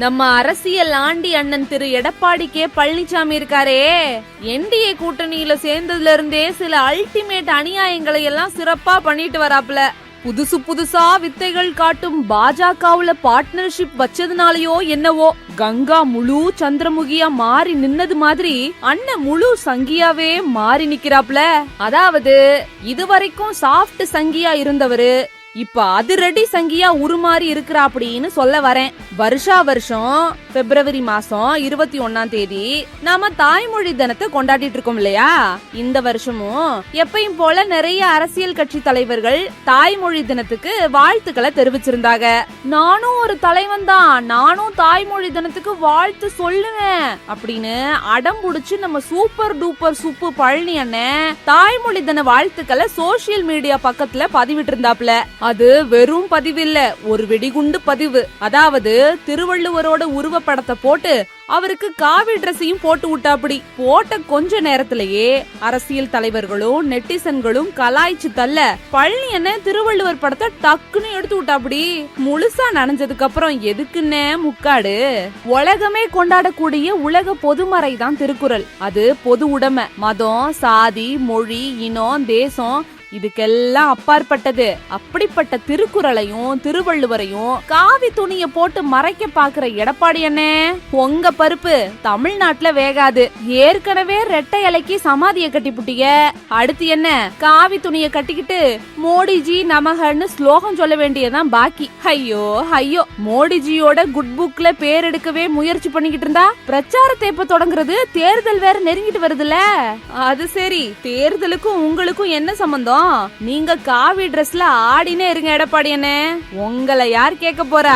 நம்ம அரசியல் ஆண்டி அண்ணன் திரு எடப்பாடி கே பழனிசாமி இருக்காரே, என்டிஏ கூட்டணியில சேர்ந்ததுல இருந்தே சில அல்டிமேட் அநியாயங்களை எல்லாம் சிறப்பா பண்ணிட்டு வராப்ல. புதுசா வித்தைகள் காட்டும் பாஜகவுல பார்ட்னர்ஷிப் வச்சதுனாலயோ என்னவோ கங்கா முழு சந்திரமுகியா மாறி நின்னது மாதிரி அண்ணன் முழு சங்கியாவே மாறி நிக்கிறாப்ல. அதாவது இதுவரைக்கும் சாஃப்ட் சங்கியா இருந்தவரு இப்ப அதிரடி சங்கியா உருமாறி இருக்கிறா அப்படின்னு சொல்ல வரேன். வருஷா வருஷம் பிப்ரவரி மாசம் 21 நாம தாய்மொழி தினத்தை கொண்டாடிட்டு இருக்கோம் இல்லையா? இந்த வருஷமும் எப்பயும் போல நிறைய அரசியல் கட்சி தலைவர்கள் தாய்மொழி தினத்துக்கு வாழ்த்துக்களை தெரிவிச்சிருந்தாங்க. நானும் ஒரு தலைவன் தான், நானும் தாய்மொழி தினத்துக்கு வாழ்த்து சொல்லுவேன் அப்படின்னு அடம் புடிச்சு நம்ம சூப்பர் டூப்பர் சூப்பு பழனி அண்ணன் தாய்மொழி தின வாழ்த்துக்களை சோசியல் மீடியா பக்கத்துல பதிவிட்டு இருந்தாப்ல. அது வெறும் பதிவு இல்ல, ஒரு வெடிகுண்டு பதிவு. அதாவது திருவள்ளுவரோட உருவப்படத்தை போட்டு அவருக்கு காவி டிரெஸையும் போட்டு விட்டாப்படி. போட்ட கொஞ்ச நேரத்திலேயே அரசியல் தலைவர்களும் நெட்டிசன்களும் கலாய்ச்சி தள்ள பழனி என்ன திருவள்ளுவர் படத்தை டக்குன்னு எடுத்து விட்டாப்படி. முழுசா நனைஞ்சதுக்கு அப்புறம் எதுக்குன்னு முக்காடு. உலகமே கொண்டாடக்கூடிய உலக பொதுமறை தான் திருக்குறள். அது பொது உடைமை. மதம், சாதி, மொழி, இனம், தேசம் இதுக்கெல்லாம் அப்பாற்பட்டது. அப்படிப்பட்ட திருக்குறளையும் திருவள்ளுவரையும் காவி துணிய போட்டு மறைக்க பாக்குற எடப்பாடி அண்ணே, உங்க பருப்பு தமிழ்நாட்டுல வேகாது. ஏற்கனவே ரெட்டை இலைக்கு சமாதிய கட்டி புட்டிய, அடுத்து என்ன காவி துணிய கட்டிக்கிட்டு மோடிஜி நமகன்னு ஸ்லோகம் சொல்ல வேண்டியதான் பாக்கி. ஐயோ ஐயோ, மோடிஜியோட குட் புக்ல பேர் எடுக்கவே முயற்சி பண்ணிக்கிட்டு இருந்தா பிரச்சாரத்தை எப்ப தொடங்குறது? தேர்தல் வேற நெருங்கிட்டு வருதுல. அது சரி, தேர்தலுக்கும் உங்களுக்கும் என்ன சம்பந்தம்? நீங்க காவி டிரெஸ்ல ஆடினே இருங்க எடப்பாடி அண்ணே, உங்களை யார் கேட்க போறா?